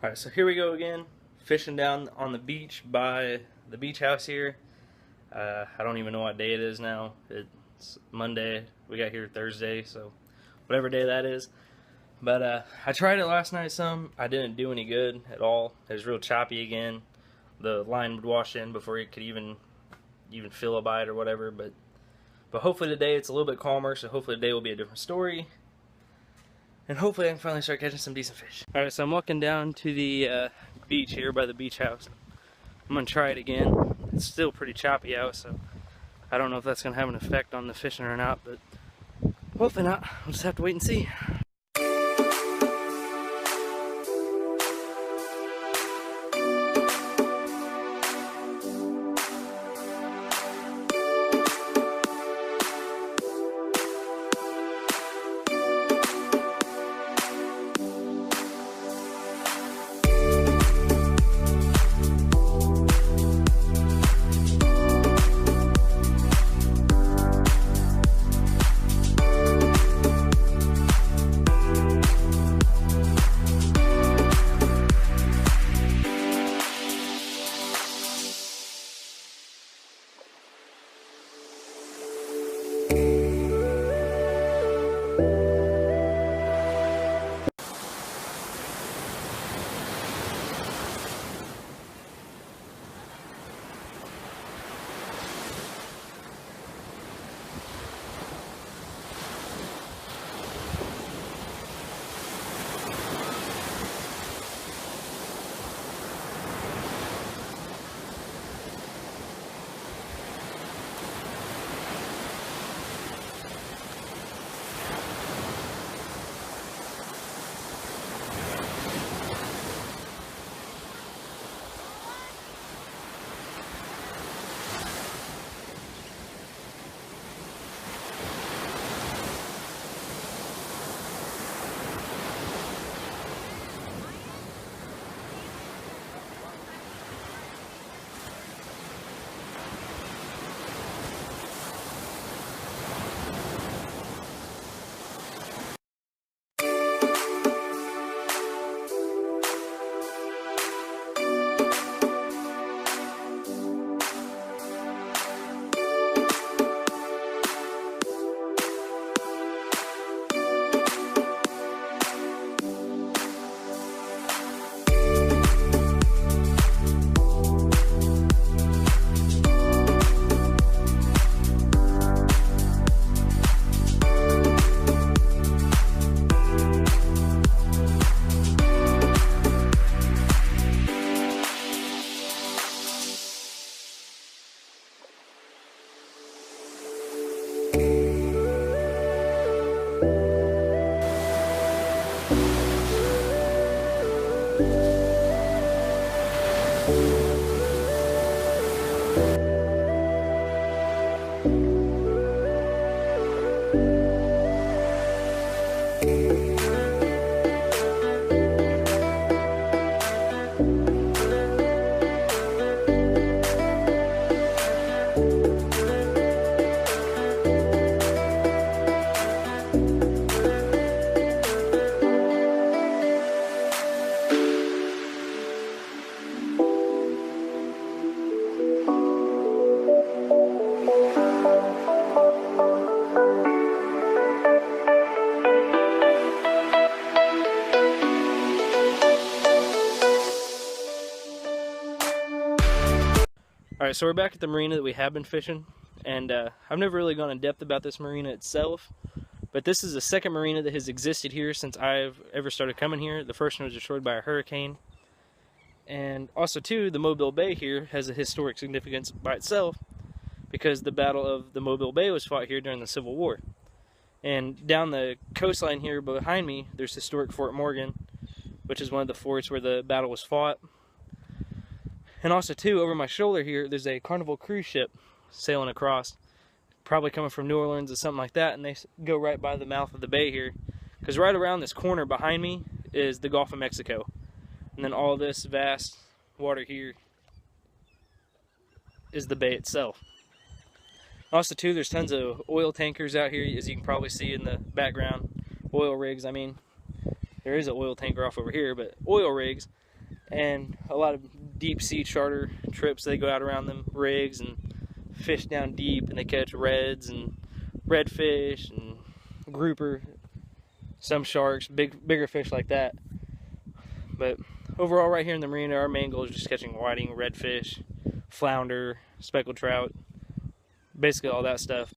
Alright, so here we go again, fishing down on the beach by the beach house here. I don't even know what day it is now. It's Monday. We got here Thursday, so whatever day that is. But I tried it last night some. I didn't do any good at all. It was real choppy again. The line would wash in before you could even feel a bite or whatever. But hopefully today it's a little bit calmer, so hopefully today will be a different story. And hopefully I can finally start catching some decent fish. Alright, so I'm walking down to the beach here by the beach house. I'm going to try it again. It's still pretty choppy out, so I don't know if that's going to have an effect on the fishing or not, but hopefully not. We'll just have to wait and see. Alright, so we're back at the marina that we have been fishing, and I've never really gone in depth about this marina itself, but this is the second marina that has existed here since I've ever started coming here. The first one was destroyed by a hurricane, and also too, the Mobile Bay here has a historic significance by itself because the Battle of the Mobile Bay was fought here during the Civil War. And down the coastline here behind me, there's historic Fort Morgan, which is one of the forts where the battle was fought. And also too, over my shoulder here, there's a Carnival cruise ship sailing across, probably coming from New Orleans or something like that, and they go right by the mouth of the bay here, because right around this corner behind me is the Gulf of Mexico, and then all this vast water here is the bay itself. Also too, there's tons of oil tankers out here, as you can probably see in the background. Oil rigs, I mean. There is an oil tanker off over here, but oil rigs. and a lot of deep sea charter trips. They go out around them rigs and fish down deep, and they catch reds and redfish and grouper, some sharks, bigger fish like that. But overall, right here in the marina, our main goal is just catching whiting, redfish, flounder, speckled trout, basically all that stuff.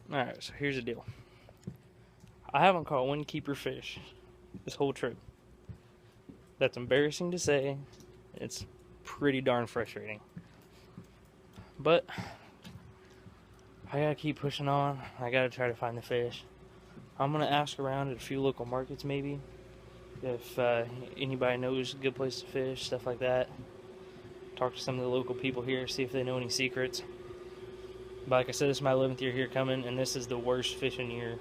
Alright, so here's the deal. I haven't caught one keeper fish this whole trip. That's embarrassing to say. It's pretty darn frustrating. But I gotta keep pushing on. I gotta try to find the fish. I'm gonna ask around at a few local markets maybe, if anybody knows a good place to fish, stuff like that. Talk to some of the local people here, see if they know any secrets. But like I said, this is my 11th year here coming, and this is the worst fishing year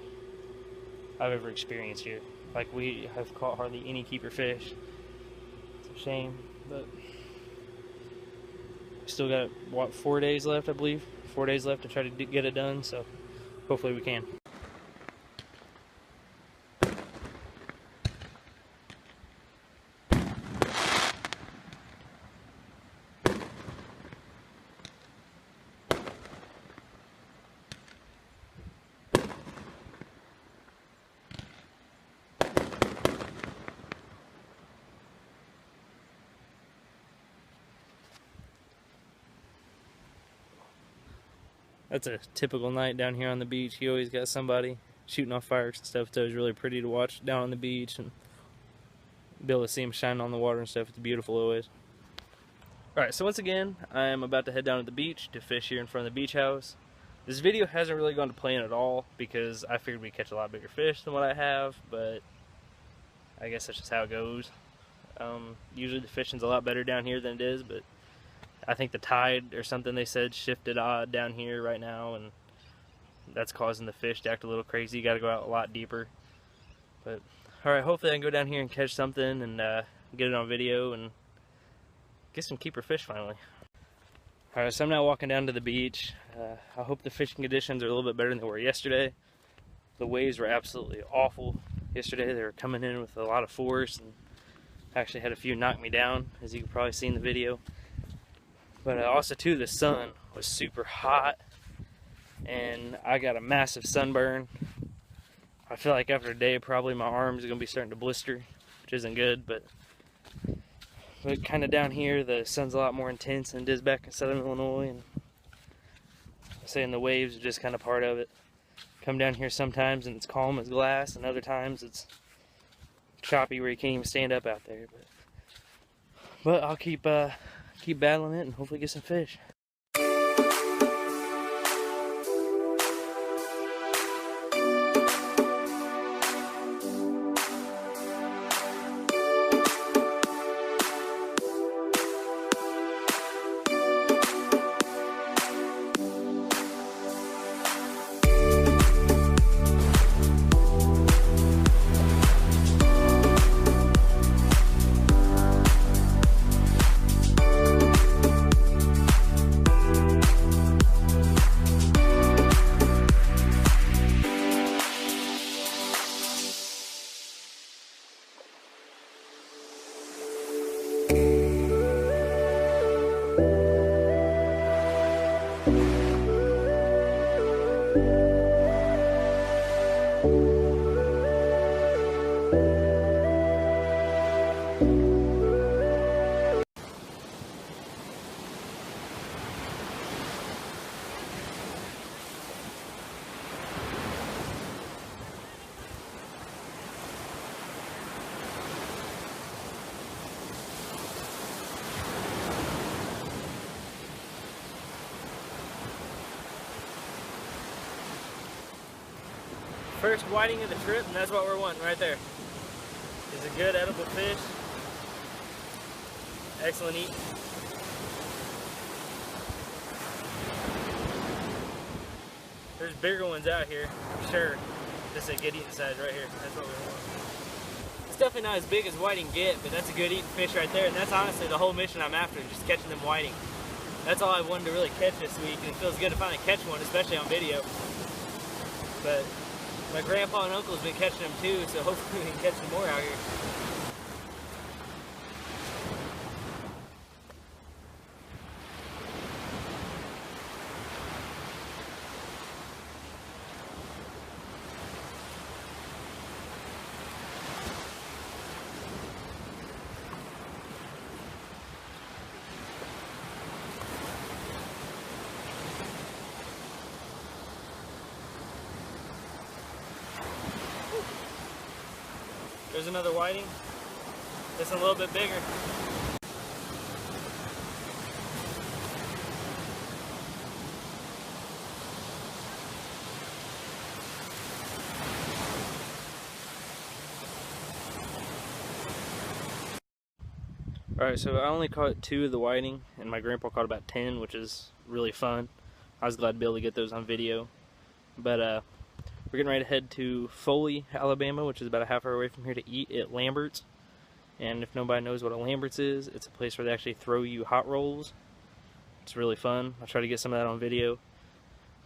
I've ever experienced here. Like, we have caught hardly any keeper fish. It's a shame, but we still got, what, 4 days left, I believe? 4 days left to try to get it done, so hopefully we can. That's a typical night down here on the beach. You always got somebody shooting off fireworks and stuff. It's always really pretty to watch down on the beach and be able to see them shine on the water and stuff. It's beautiful always. Alright, so once again, I am about to head down to the beach to fish here in front of the beach house. This video hasn't really gone to plan at all because I figured we'd catch a lot bigger fish than what I have, but I guess that's just how it goes. Usually the fishing's a lot better down here than it is, but I think the tide or something they said shifted odd down here right now, and that's causing the fish to act a little crazy. You got to go out a lot deeper. But alright, hopefully I can go down here and catch something and get it on video and get some keeper fish finally. Alright, so I'm now walking down to the beach. I hope the fishing conditions are a little bit better than they were yesterday. The waves were absolutely awful yesterday. They were coming in with a lot of force, and I actually had a few knock me down, as you can probably see in the video. But also too, the sun was super hot, and I got a massive sunburn. I feel like after a day, probably my arms are going to be starting to blister, which isn't good, but kind of down here, the sun's a lot more intense than it is back in Southern Illinois, and I'm saying the waves are just kind of part of it. Come down here sometimes and it's calm as glass, and other times it's choppy where you can't even stand up out there. But I'll keep battling it and hopefully get some fish. First whiting of the trip, and that's what we're wanting right there. It's a good edible fish. Excellent eating. There's bigger ones out here, for sure. This is a good eating size right here. That's what we want. It's definitely not as big as whiting get, but that's a good eating fish right there. And that's honestly the whole mission I'm after, just catching them whiting. That's all I wanted to really catch this week, and it feels good to finally catch one, especially on video. But my grandpa and uncle's been catching them too, so hopefully we can catch some more out here. There's another whiting. This one a little bit bigger. Alright, so I only caught 2 of the whiting, and my grandpa caught about 10, which is really fun. I was glad to be able to get those on video. But we're getting ready to head to Foley, Alabama, which is about a half hour away from here, to eat at Lambert's. And if nobody knows what a Lambert's is, it's a place where they actually throw you hot rolls. It's really fun. I'll try to get some of that on video.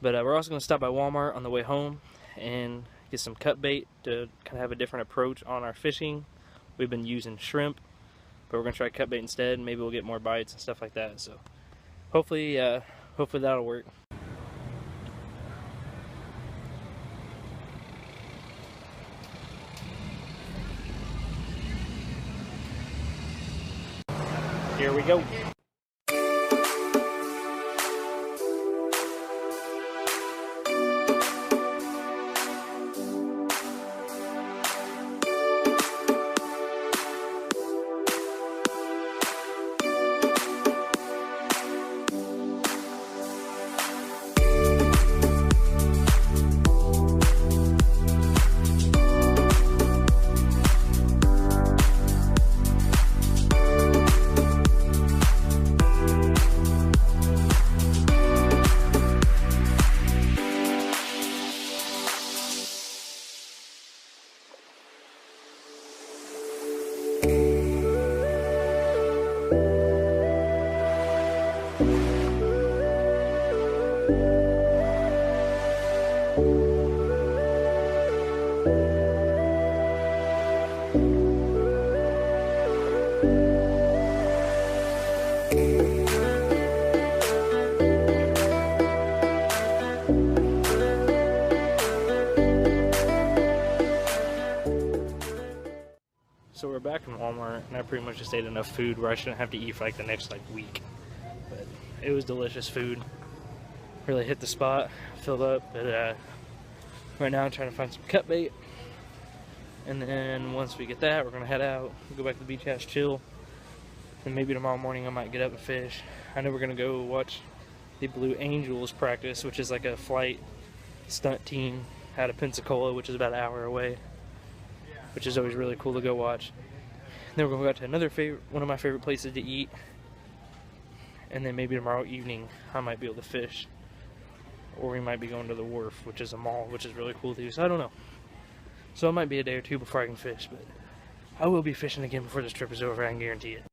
But we're also going to stop by Walmart on the way home and get some cut bait to kind of have a different approach on our fishing. We've been using shrimp, but we're going to try cut bait instead, and maybe we'll get more bites and stuff like that. So hopefully that'll work. Here we go. So we're back in Walmart, and I pretty much just ate enough food where I shouldn't have to eat for like the next week. But it was delicious food. Really hit the spot, filled up. But right now I'm trying to find some cut bait. And then once we get that, we're gonna head out, go back to the beach house, chill. And maybe tomorrow morning I might get up and fish. I know we're gonna go watch the Blue Angels practice, which is like a flight stunt team out of Pensacola, which is about an hour away, which is always really cool to go watch. And then we're going to go out to one of my favorite places to eat. And then maybe tomorrow evening I might be able to fish. Or we might be going to the Wharf, which is a mall, which is really cool too. So I don't know. So it might be a day or two before I can fish, but I will be fishing again before this trip is over, I can guarantee it.